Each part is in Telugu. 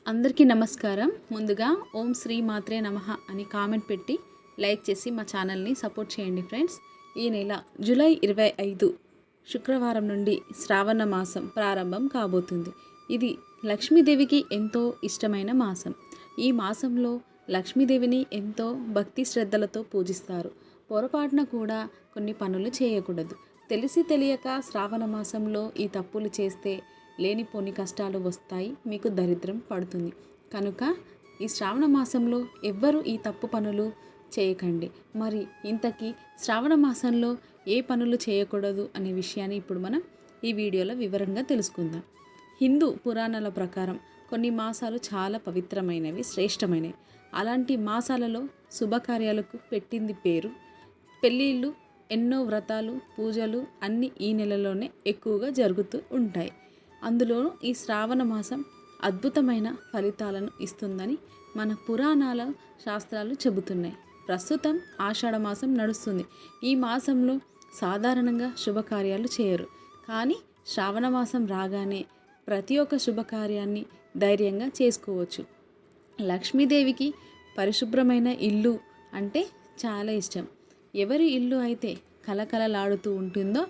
అందరికీ నమస్కారం. ముందుగా ఓం శ్రీ మాత్రే నమః అని కామెంట్ పెట్టి లైక్ చేసి మా ఛానల్ని సపోర్ట్ చేయండి ఫ్రెండ్స్. ఈ నెల జూలై 25 శుక్రవారం నుండి శ్రావణ మాసం ప్రారంభం కాబోతుంది. ఇది లక్ష్మీదేవికి ఎంతో ఇష్టమైన మాసం. ఈ మాసంలో లక్ష్మీదేవిని ఎంతో భక్తి శ్రద్ధలతో పూజిస్తారు. పొరపాటున కూడా కొన్ని పనులు చేయకూడదు. తెలిసి తెలియక శ్రావణ మాసంలో ఈ తప్పులు చేస్తే లేనిపోని కష్టాలు వస్తాయి, మీకు దరిద్రం పడుతుంది. కనుక ఈ శ్రావణ మాసంలో ఎవ్వరూ ఈ తప్పు పనులు చేయకండి. మరి ఇంతకీ శ్రావణ మాసంలో ఏ పనులు చేయకూడదు అనే విషయాన్ని ఇప్పుడు మనం ఈ వీడియోలో వివరంగా తెలుసుకుందాం. హిందూ పురాణాల ప్రకారం కొన్ని మాసాలు చాలా పవిత్రమైనవి, శ్రేష్టమైనవి. అలాంటి మాసాలలో శుభకార్యాలకు పెట్టింది పేరు. పెళ్ళిళ్ళు, ఎన్నో వ్రతాలు, పూజలు అన్నీ ఈ నెలలోనే ఎక్కువగా జరుగుతూ ఉంటాయి. అందులోనూ ఈ శ్రావణ మాసం అద్భుతమైన ఫలితాలను ఇస్తుందని మన పురాణాల శాస్త్రాలు చెబుతున్నాయి. ప్రస్తుతం ఆషాఢ మాసం నడుస్తుంది. ఈ మాసంలో సాధారణంగా శుభకార్యాలు చేయరు. కానీ శ్రావణ మాసం రాగానే ప్రతి ఒక్క శుభకార్యాన్ని ధైర్యంగా చేసుకోవచ్చు. లక్ష్మీదేవికి పరిశుభ్రమైన ఇల్లు అంటే చాలా ఇష్టం. ఎవరి ఇల్లు అయితే కలకలలాడుతూ ఉంటుందో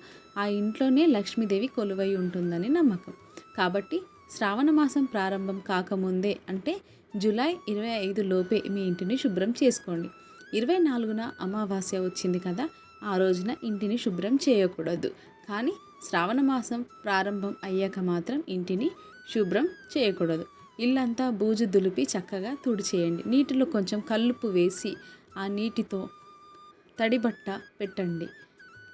ఆ ఇంట్లోనే లక్ష్మీదేవి కొలువై ఉంటుందని నమ్మకం. కాబట్టి శ్రావణ మాసం ప్రారంభం కాకముందే అంటే జూలై 25 లోపే మీ ఇంటిని శుభ్రం చేసుకోండి. 24న అమావాస్య వచ్చింది కదా, ఆ రోజున ఇంటిని శుభ్రం చేయకూడదు. కానీ శ్రావణ మాసం ప్రారంభం అయ్యాక మాత్రం ఇంటిని శుభ్రం చేయకూడదు. ఇల్లంతా బూజు దులిపి చక్కగా తుడిచేయండి. నీటిలో కొంచెం కల్లుప్పు వేసి ఆ నీటితో తడిబట్ట పెట్టండి.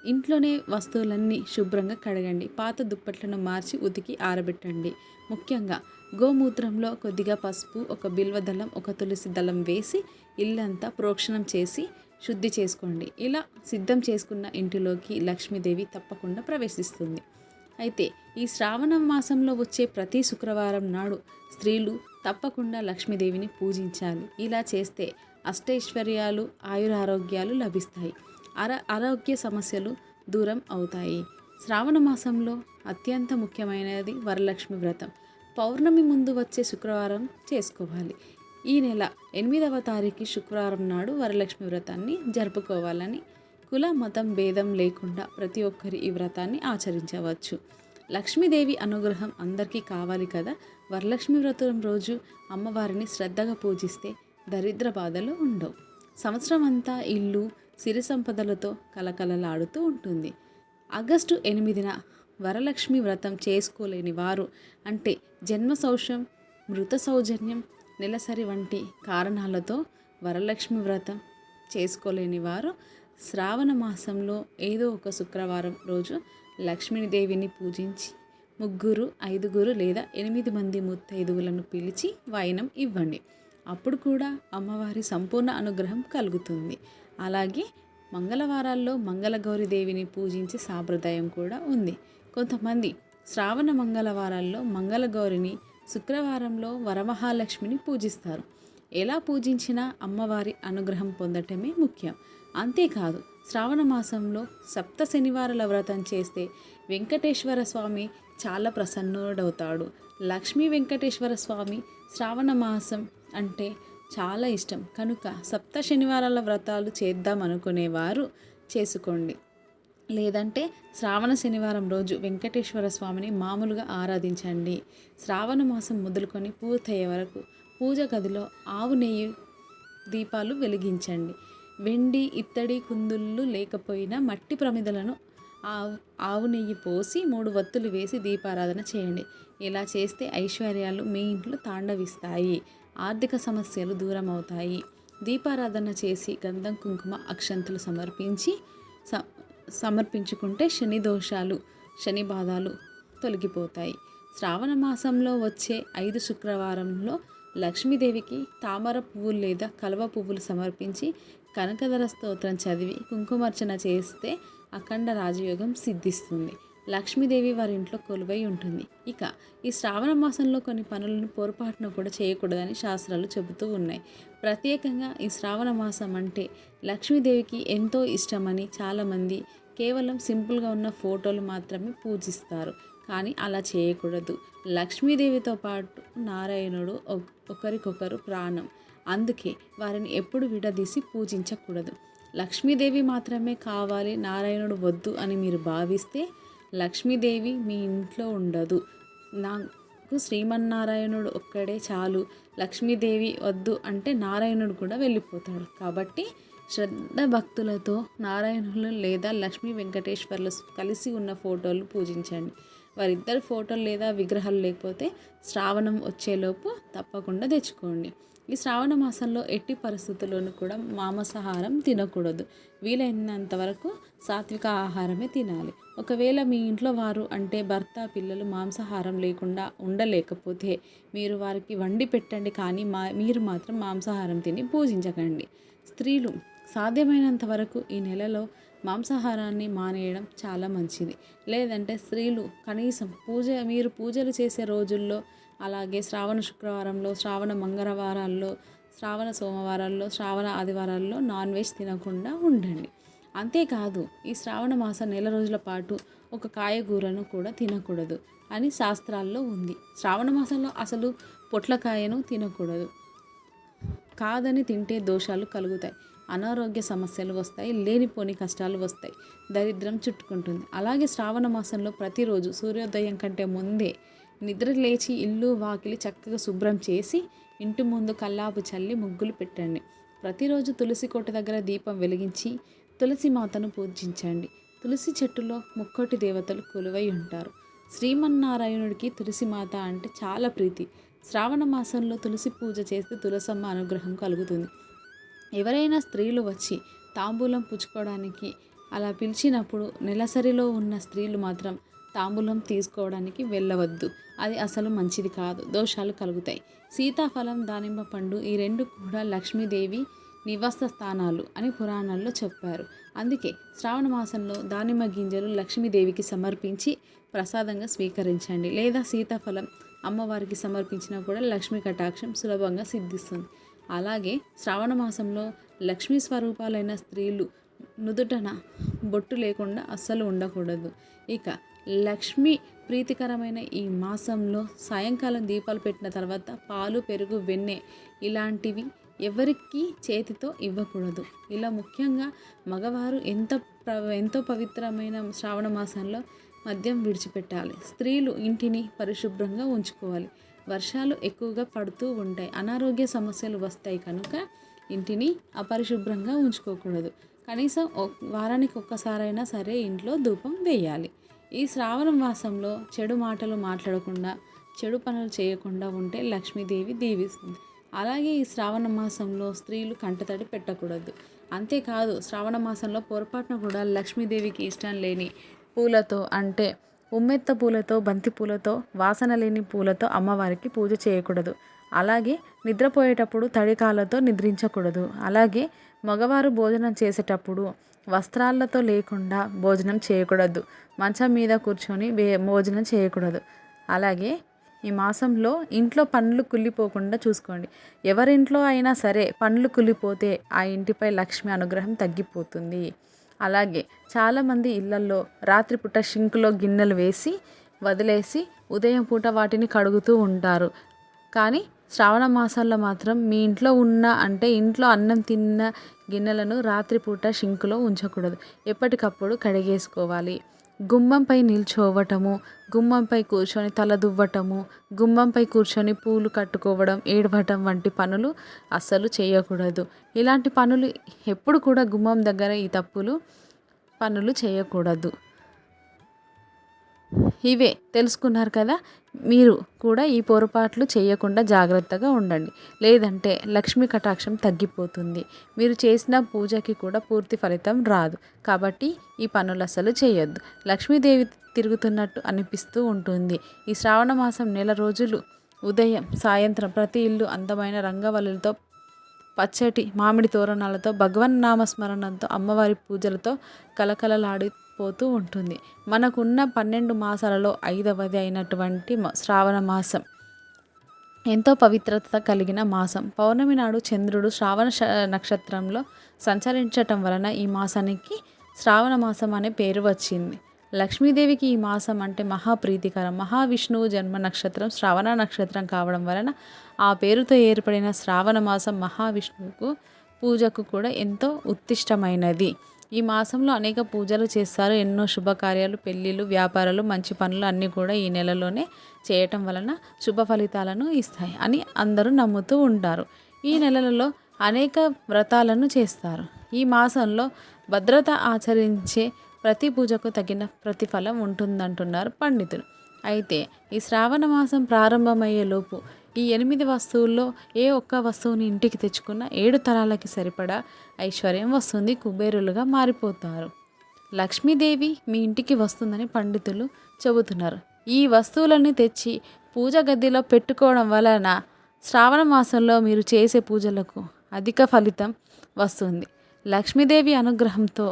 ఇంట్లోనే వస్తువులన్నీ శుభ్రంగా కడగండి. పాత దుప్పట్లను మార్చి ఉతికి ఆరబెట్టండి. ముఖ్యంగా గోమూత్రంలో కొద్దిగా పసుపు, ఒక బిల్వదళం, ఒక తులసి దళం వేసి ఇల్లంతా ప్రోక్షణం చేసి శుద్ధి చేసుకోండి. ఇలా సిద్ధం చేసుకున్న ఇంటిలోకి లక్ష్మీదేవి తప్పకుండా ప్రవేశిస్తుంది. అయితే ఈ శ్రావణ మాసంలో వచ్చే ప్రతి శుక్రవారం నాడు స్త్రీలు తప్పకుండా లక్ష్మీదేవిని పూజించాలి. ఇలా చేస్తే అష్టైశ్వర్యాలు, ఆయురారోగ్యాలు లభిస్తాయి. ఆరోగ్య సమస్యలు దూరం అవుతాయి. శ్రావణ మాసంలో అత్యంత ముఖ్యమైనది వరలక్ష్మి వ్రతం. పౌర్ణమి ముందు వచ్చే శుక్రవారం చేసుకోవాలి. ఈ నెల 8వ తారీఖు శుక్రవారం నాడు వరలక్ష్మి వ్రతాన్ని జరుపుకోవాలని కుల మతం భేదం లేకుండా ప్రతి ఒక్కరి ఈ వ్రతాన్ని ఆచరించవచ్చు. లక్ష్మీదేవి అనుగ్రహం అందరికీ కావాలి కదా. వరలక్ష్మి వ్రతం రోజు అమ్మవారిని శ్రద్ధగా పూజిస్తే దరిద్ర బాధలు ఉండవు. సంవత్సరం అంతా ఇల్లు సిరి సంపదలతో కలకలలాడుతూ ఉంటుంది. ఆగస్టు 8న వరలక్ష్మి వ్రతం చేసుకోలేని వారు అంటే జన్మ సౌఖ్యం, మృత సౌజన్యం, నెలసరి వంటి కారణాలతో వరలక్ష్మి వ్రతం చేసుకోలేని వారు శ్రావణ మాసంలో ఏదో ఒక శుక్రవారం రోజు లక్ష్మీదేవిని పూజించి 3, 5 లేదా 8 మంది ముత్తైదువులను పిలిచి వాయినం ఇవ్వండి. అప్పుడు కూడా అమ్మవారి సంపూర్ణ అనుగ్రహం కలుగుతుంది. అలాగే మంగళవారాల్లో మంగళగౌరిదేవిని పూజించే సాంప్రదాయం కూడా ఉంది. కొంతమంది శ్రావణ మంగళవారాల్లో మంగళగౌరిని, శుక్రవారంలో వరమహాలక్ష్మిని పూజిస్తారు. ఎలా పూజించినా అమ్మవారి అనుగ్రహం పొందటమే ముఖ్యం. అంతేకాదు, శ్రావణ మాసంలో సప్త శనివారాల వ్రతం చేస్తే వెంకటేశ్వర స్వామి చాలా ప్రసన్నుడవుతాడు. లక్ష్మీ వెంకటేశ్వర స్వామి శ్రావణ మాసం అంటే చాలా ఇష్టం. కనుక సప్త శనివారాల వ్రతాలు చేద్దాం అనుకునేవారు చేసుకోండి. లేదంటే శ్రావణ శనివారం రోజు వెంకటేశ్వర స్వామిని మామూలుగా ఆరాధించండి. శ్రావణ మాసం మొదలుకొని పూర్తయ్యే వరకు పూజ గదిలో ఆవు నెయ్యి దీపాలు వెలిగించండి. వెండి, ఇత్తడి కుందుళ్ళు లేకపోయినా మట్టి ప్రమిదలను ఆవు నెయ్యి పోసి 3 వత్తులు వేసి దీపారాధన చేయండి. ఇలా చేస్తే ఐశ్వర్యాలు మీ ఇంట్లో తాండవిస్తాయి. ఆర్థిక సమస్యలు దూరం అవుతాయి. దీపారాధన చేసి గంధం, కుంకుమ, అక్షంతలు సమర్పించుకుంటే శని దోషాలు, శని బాధలు తొలగిపోతాయి. శ్రావణ మాసంలో వచ్చే 5 శుక్రవారంలో లక్ష్మీదేవికి తామర పువ్వులు లేదా కలువ పువ్వులు సమర్పించి కనకధర స్తోత్రం చదివి కుంకుమార్చన చేస్తే అఖండ రాజయోగం సిద్ధిస్తుంది. లక్ష్మీదేవి వారి ఇంట్లో కొలువై ఉంటుంది. ఇక ఈ శ్రావణ మాసంలో కొన్ని పనులను పొరపాటున కూడా చేయకూడదని శాస్త్రాలు చెబుతూ ఉన్నాయి. ప్రత్యేకంగా ఈ శ్రావణ మాసం అంటే లక్ష్మీదేవికి ఎంతో ఇష్టమని చాలామంది కేవలం సింపుల్గా ఉన్న ఫోటోలు మాత్రమే పూజిస్తారు. కానీ అలా చేయకూడదు. లక్ష్మీదేవితో పాటు నారాయణుడు ఒకరికొకరు ప్రాణం. అందుకే వారిని ఎప్పుడు విడదీసి పూజించకూడదు. లక్ష్మీదేవి మాత్రమే కావాలి, నారాయణుడు వద్దు అని మీరు భావిస్తే లక్ష్మీదేవి మీ ఇంట్లో ఉండదు. నాకు శ్రీమన్నారాయణుడు ఒక్కడే చాలు, లక్ష్మీదేవి వద్దు అంటే నారాయణుడు కూడా వెళ్ళిపోతాడు. కాబట్టి శ్రద్ధ భక్తులతో నారాయణులు లేదా లక్ష్మీ వెంకటేశ్వర్లు కలిసి ఉన్న ఫోటోలు పూజించండి. వారిద్దరు ఫోటోలు లేదా విగ్రహాలు లేకపోతే శ్రావణం వచ్చేలోపు తప్పకుండా తెచ్చుకోండి. ఈ శ్రావణ మాసంలో ఎట్టి పరిస్థితుల్లోనూ కూడా మాంసాహారం తినకూడదు. వీలైనంత వరకు సాత్విక ఆహారమే తినాలి. ఒకవేళ మీ ఇంట్లో వారు అంటే భర్త, పిల్లలు మాంసాహారం లేకుండా ఉండలేకపోతే మీరు వారికి వండి పెట్టండి, కానీ మీరు మాత్రం మాంసాహారం తిని పూజించకండి. స్త్రీలు సాధ్యమైనంత వరకు ఈ నెలలో మాంసాహారాన్ని మానేయడం చాలా మంచిది. లేదంటే స్త్రీలు కనీసం మీరు పూజలు చేసే రోజుల్లో, అలాగే శ్రావణ శుక్రవారంలో, శ్రావణ మంగళవారాల్లో, శ్రావణ సోమవారాల్లో, శ్రావణ ఆదివారాల్లో నాన్ వెజ్ తినకుండా ఉండండి. అంతేకాదు ఈ శ్రావణ మాసం నెల రోజుల పాటు ఒక కాయగూరను కూడా తినకూడదు అని శాస్త్రాల్లో ఉంది. శ్రావణ మాసంలో అసలు పొట్లకాయను తినకూడదు. కాదని తింటే దోషాలు కలుగుతాయి, అనారోగ్య సమస్యలు వస్తాయి, లేనిపోని కష్టాలు వస్తాయి, దరిద్రం చుట్టుకుంటుంది. అలాగే శ్రావణ మాసంలో ప్రతిరోజు సూర్యోదయం కంటే ముందే నిద్ర లేచి ఇల్లు వాకిలి చక్కగా శుభ్రం చేసి ఇంటి ముందు కల్లాపు చల్లి ముగ్గులు పెట్టండి. ప్రతిరోజు తులసి కోట దగ్గర దీపం వెలిగించి తులసి మాతను పూజించండి. తులసి చెట్టులో ముక్కోటి దేవతలు కొలువై ఉంటారు. శ్రీమన్నారాయణుడికి తులసి మాత అంటే చాలా ప్రీతి. శ్రావణ మాసంలో తులసి పూజ చేస్తే తులసమ్మ అనుగ్రహం కలుగుతుంది. ఎవరైనా స్త్రీలు వచ్చి తాంబూలం పుచ్చుకోవడానికి అలా పిలిచినప్పుడు నెలసరిలో ఉన్న స్త్రీలు మాత్రం తాంబూలం తీసుకోవడానికి వెళ్ళవద్దు. అది అసలు మంచిది కాదు, దోషాలు కలుగుతాయి. సీతాఫలం, దానిమ్మ పండు ఈ రెండు కూడా లక్ష్మీదేవి నివాస స్థానాలు అని పురాణాల్లో చెప్పారు. అందుకే శ్రావణ మాసంలో దానిమ్మ గింజలు లక్ష్మీదేవికి సమర్పించి ప్రసాదంగా స్వీకరించండి. లేదా సీతాఫలం అమ్మవారికి సమర్పించినా కూడా లక్ష్మీ కటాక్షం సులభంగా సిద్ధిస్తుంది. అలాగే శ్రావణ మాసంలో లక్ష్మీ స్వరూపాలైన స్త్రీలు నుదుటన బొట్టు లేకుండా అస్సలు ఉండకూడదు. ఇక లక్ష్మీ ప్రీతికరమైన ఈ మాసంలో సాయంకాలం దీపాలు పెట్టిన తర్వాత పాలు, పెరుగు, వెన్నె ఇలాంటివి ఎవరికి చేతితో ఇవ్వకూడదు. ఇలా ముఖ్యంగా మగవారు ఎంతో పవిత్రమైన శ్రావణ మాసంలో మద్యం విడిచిపెట్టాలి. స్త్రీలు ఇంటిని పరిశుభ్రంగా ఉంచుకోవాలి. వర్షాలు ఎక్కువగా పడుతూ ఉంటాయి, అనారోగ్య సమస్యలు వస్తాయి కనుక ఇంటిని అపరిశుభ్రంగా ఉంచుకోకూడదు. కనీసం వారానికి ఒక్కసారైనా సరే ఇంట్లో ధూపం వేయాలి. ఈ శ్రావణ మాసంలో చెడు మాటలు మాట్లాడకుండా, చెడు పనులు చేయకుండా ఉంటే లక్ష్మీదేవి దీవిస్తుంది. అలాగే ఈ శ్రావణ మాసంలో స్త్రీలు కంటతడి పెట్టకూడదు. అంతేకాదు శ్రావణ మాసంలో పొరపాటున కూడా లక్ష్మీదేవికి ఇష్టం లేని పూలతో అంటే ఉమ్మెత్త పూలతో, బంతి పూలతో, వాసన లేని పూలతో అమ్మవారికి పూజ చేయకూడదు. అలాగే నిద్రపోయేటప్పుడు తడికాలతో నిద్రించకూడదు. అలాగే మగవారు భోజనం చేసేటప్పుడు వస్త్రాలతో లేకుండా భోజనం చేయకూడదు. మంచం మీద కూర్చొని భోజనం చేయకూడదు. అలాగే ఈ మాసంలో ఇంట్లో పండ్లు కుళ్ళిపోకుండా చూసుకోండి. ఎవరింట్లో అయినా సరే పండ్లు కుళ్ళిపోతే ఆ ఇంటిపై లక్ష్మి అనుగ్రహం తగ్గిపోతుంది. అలాగే చాలామంది ఇళ్లల్లో రాత్రిపూట షింకులో గిన్నెలు వేసి వదిలేసి ఉదయం పూట వాటిని కడుగుతూ ఉంటారు. కానీ శ్రావణ మాసంలో మాత్రం మీ ఇంట్లో ఇంట్లో అన్నం తిన్న గిన్నెలను రాత్రిపూట షింకులో ఉంచకూడదు. ఎప్పటికప్పుడు కడిగేసుకోవాలి. గుమ్మంపై నిల్చోవటము, గుమ్మంపై కూర్చొని తల దువ్వటము, గుమ్మంపై కూర్చొని పూలు కట్టుకోవడం, ఏడవటం వంటి పనులు అస్సలు చేయకూడదు. ఇలాంటి పనులు ఎప్పుడు కూడా గుమ్మం దగ్గర ఈ పనులు చేయకూడదు. ఇవే తెలుసుకున్నారు కదా. మీరు కూడా ఈ పొరపాట్లు చేయకుండా జాగ్రత్తగా ఉండండి. లేదంటే లక్ష్మీ కటాక్షం తగ్గిపోతుంది. మీరు చేసిన పూజకి కూడా పూర్తి ఫలితం రాదు. కాబట్టి ఈ పనులు అసలు చేయొద్దు. లక్ష్మీదేవి తిరుగుతున్నట్టు అనిపిస్తూ ఉంటుంది. ఈ శ్రావణ మాసం నెల రోజులు ఉదయం సాయంత్రం ప్రతి ఇల్లు అందమైన రంగవల్లులతో, పచ్చటి మామిడి తోరణాలతో, భగవన్నామస్మరణంతో, అమ్మవారి పూజలతో కలకలలాడిపోతూ ఉంటుంది. మనకున్న 12 మాసాలలో 5వది అయినటువంటి శ్రావణ మాసం ఎంతో పవిత్రత కలిగిన మాసం. పౌర్ణమి నాడు చంద్రుడు శ్రావణ నక్షత్రంలో సంచరించటం వలన ఈ మాసానికి శ్రావణ మాసం అనే పేరు వచ్చింది. లక్ష్మీదేవికి ఈ మాసం అంటే మహాప్రీతికరం. మహావిష్ణువు జన్మ నక్షత్రం శ్రవణ నక్షత్రం కావడం వలన ఆ పేరుతో ఏర్పడిన శ్రావణ మాసం మహావిష్ణువుకు పూజకు కూడా ఎంతో ఉత్తిష్టమైనది. ఈ మాసంలో అనేక పూజలు చేస్తారు. ఎన్నో శుభకార్యాలు, పెళ్ళిళ్ళు, వ్యాపారాలు, మంచి పనులు అన్నీ కూడా ఈ నెలలోనే చేయటం వలన శుభ ఫలితాలను ఇస్తాయి అని అందరూ నమ్ముతూ ఉంటారు. ఈ నెలలలో అనేక వ్రతాలను చేస్తారు. ఈ మాసంలో భద్రత ఆచరించే ప్రతి పూజకు తగిన ప్రతిఫలం ఉంటుందంటున్నారు పండితులు. అయితే ఈ శ్రావణ మాసం ప్రారంభమయ్యేలోపు ఈ 8 వస్తువుల్లో ఏ ఒక్క వస్తువుని ఇంటికి తెచ్చుకున్న 7 తరాలకి సరిపడా ఐశ్వర్యం వస్తుంది. కుబేరులుగా మారిపోతారు. లక్ష్మీదేవి మీ ఇంటికి వస్తుందని పండితులు చెబుతున్నారు. ఈ వస్తువులన్నీ తెచ్చి పూజ గదిలో పెట్టుకోవడం వలన శ్రావణ మాసంలో మీరు చేసే పూజలకు అధిక ఫలితం వస్తుంది. లక్ష్మీదేవి అనుగ్రహంతో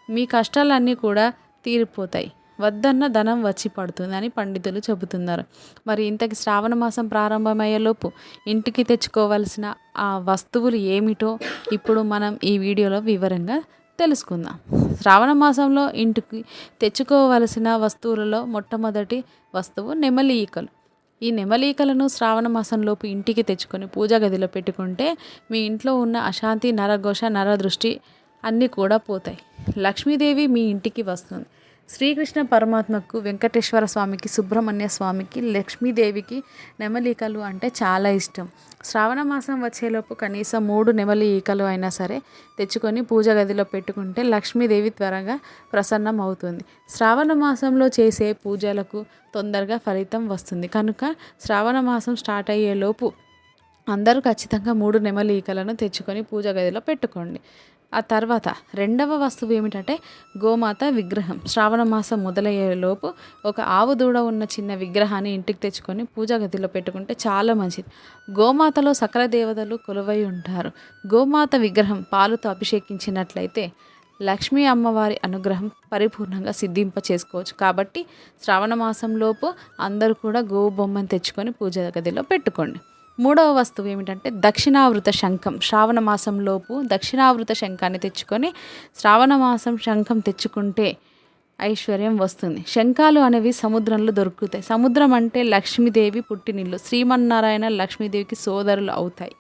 మీ కష్టాలన్నీ కూడా తీరిపోతాయి. వద్దన్న ధనం వచ్చి పడుతుందని పండితులు చెబుతున్నారు. మరి ఇంతకి శ్రావణ మాసం ప్రారంభమయ్యేలోపు ఇంటికి తెచ్చుకోవాల్సిన ఆ వస్తువులు ఏమిటో ఇప్పుడు మనం ఈ వీడియోలో వివరంగా తెలుసుకుందాం. శ్రావణ మాసంలో ఇంటికి తెచ్చుకోవలసిన వస్తువులలో మొట్టమొదటి వస్తువు నెమలి ఈకలు. ఈ నెమలీకలను శ్రావణ మాసంలోపు ఇంటికి తెచ్చుకొని పూజా గదిలో పెట్టుకుంటే మీ ఇంట్లో ఉన్న అశాంతి, నరఘోష, నరదృష్టి అన్నీ కూడా పోతాయి. లక్ష్మీదేవి మీ ఇంటికి వస్తుంది. శ్రీకృష్ణ పరమాత్మకు, వెంకటేశ్వర స్వామికి, సుబ్రహ్మణ్య స్వామికి, లక్ష్మీదేవికి నెమలీకలు అంటే చాలా ఇష్టం. శ్రావణ మాసం వచ్చేలోపు కనీసం 3 నెమలి ఈకలు అయినా సరే తెచ్చుకొని పూజ గదిలో పెట్టుకుంటే లక్ష్మీదేవి త్వరగా ప్రసన్నం అవుతుంది. శ్రావణ మాసంలో చేసే పూజలకు తొందరగా ఫలితం వస్తుంది కనుక శ్రావణ మాసం స్టార్ట్ అయ్యేలోపు అందరూ ఖచ్చితంగా 3 నెమలి ఈకలను తెచ్చుకొని పూజ గదిలో పెట్టుకోండి. ఆ తర్వాత రెండవ వస్తువు ఏమిటంటే గోమాత విగ్రహం. శ్రావణ మాసం మొదలయ్యేలోపు ఒక ఆవు దూడ ఉన్న చిన్న విగ్రహాన్ని ఇంటికి తెచ్చుకొని పూజా గదిలో పెట్టుకుంటే చాలా మంచిది. గోమాతలో సకల దేవతలు కొలువై ఉంటారు. గోమాత విగ్రహం పాలుతో అభిషేకించినట్లయితే లక్ష్మీ అమ్మవారి అనుగ్రహం పరిపూర్ణంగా సిద్ధింప చేసుకోవచ్చు. కాబట్టి శ్రావణ మాసంలోపు అందరూ కూడా గోవు బొమ్మను తెచ్చుకొని పూజా గదిలో పెట్టుకోండి. మూడవ వస్తువు ఏమిటంటే దక్షిణావృత శంఖం. శ్రావణ మాసంలోపు దక్షిణావృత శంఖాన్ని తెచ్చుకొని శ్రావణ మాసం శంఖం తెచ్చుకుంటే ఐశ్వర్యం వస్తుంది. శంఖాలు అనేవి సముద్రంలో దొరుకుతాయి. సముద్రం అంటే లక్ష్మీదేవి పుట్టినిల్లు. శ్రీమన్నారాయణ లక్ష్మీదేవికి సోదరులు అవుతాయి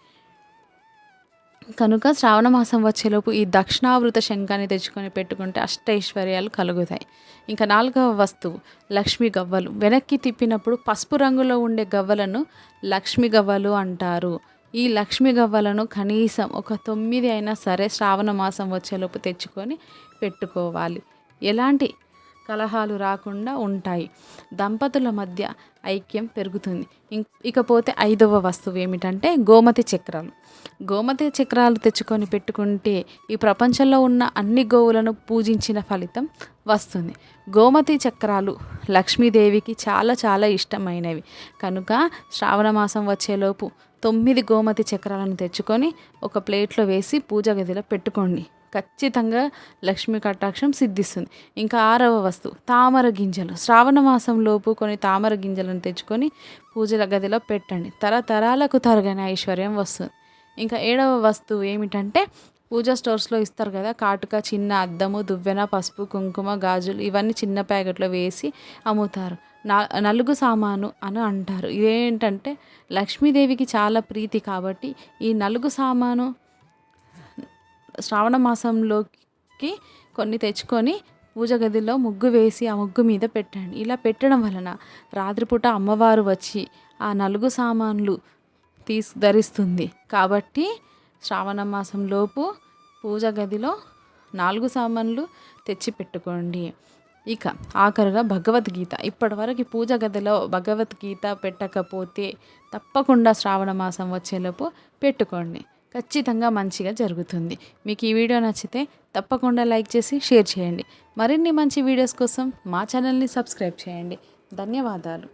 కనుక శ్రావణ మాసం వచ్చేలోపు ఈ దక్షిణావృత శంఖాన్ని తెచ్చుకొని పెట్టుకుంటే అష్టైశ్వర్యాలు కలుగుతాయి. ఇంకా 4వ వస్తువు లక్ష్మీ గవ్వలు. వెనక్కి తిప్పినప్పుడు పసుపు రంగులో ఉండే గవ్వలను లక్ష్మీ గవ్వలు అంటారు. ఈ లక్ష్మీ గవ్వలను కనీసం ఒక 9 అయినా సరే శ్రావణ మాసం వచ్చేలోపు తెచ్చుకొని పెట్టుకోవాలి. ఎలాంటి కలహాలు రాకుండా ఉంటాయి. దంపతుల మధ్య ఐక్యం పెరుగుతుంది. ఇకపోతే 5వ వస్తువు ఏమిటంటే గోమతి చక్రాలు. గోమతి చక్రాలు తెచ్చుకొని పెట్టుకుంటే ఈ ప్రపంచంలో ఉన్న అన్ని గోవులను పూజించిన ఫలితం వస్తుంది. గోమతి చక్రాలు లక్ష్మీదేవికి చాలా చాలా ఇష్టమైనవి కనుక శ్రావణ మాసం వచ్చేలోపు 9 గోమతి చక్రాలను తెచ్చుకొని ఒక ప్లేట్లో వేసి పూజ గదిలో పెట్టుకోండి. ఖచ్చితంగా లక్ష్మీ కటాక్షం సిద్ధిస్తుంది. ఇంకా 6వ వస్తువు తామర గింజలు. శ్రావణ మాసంలోపు కొన్ని తామర గింజలను తెచ్చుకొని పూజల గదిలో పెట్టండి. తరతరాలకు తరగని ఐశ్వర్యం వస్తుంది. ఇంకా 7వ వస్తువు ఏమిటంటే పూజా స్టోర్స్లో ఇస్తారు కదా కాటుక, చిన్న అద్దము, దువ్వెన, పసుపు, కుంకుమ, గాజులు ఇవన్నీ చిన్న ప్యాకెట్లో వేసి అమ్ముతారు. నలుగు సామాను అని అంటారు. ఇదేంటంటే లక్ష్మీదేవికి చాలా ప్రీతి కాబట్టి ఈ నలుగు సామాను శ్రావణ మాసంలోకి కొన్ని తెచ్చుకొని పూజ గదిలో ముగ్గు వేసి ఆ ముగ్గు మీద పెట్టండి. ఇలా పెట్టడం వలన రాత్రిపూట అమ్మవారు వచ్చి ఆ నలుగు సామాన్లు ధరిస్తుంది. కాబట్టి శ్రావణ మాసంలోపు పూజ గదిలో 4 సామాన్లు తెచ్చి పెట్టుకోండి. ఇక ఆఖరుగా భగవద్గీత. ఇప్పటివరకు పూజ గదిలో భగవద్గీత పెట్టకపోతే తప్పకుండా శ్రావణ మాసం వచ్చేలోపు పెట్టుకోండి. ఖచ్చితంగా మంచిగా జరుగుతుంది. మీకు ఈ వీడియో నచ్చితే తప్పకుండా లైక్ చేసి షేర్ చేయండి. మరిన్ని మంచి వీడియోస్ కోసం మా ఛానల్ని సబ్స్క్రైబ్ చేయండి. ధన్యవాదాలు.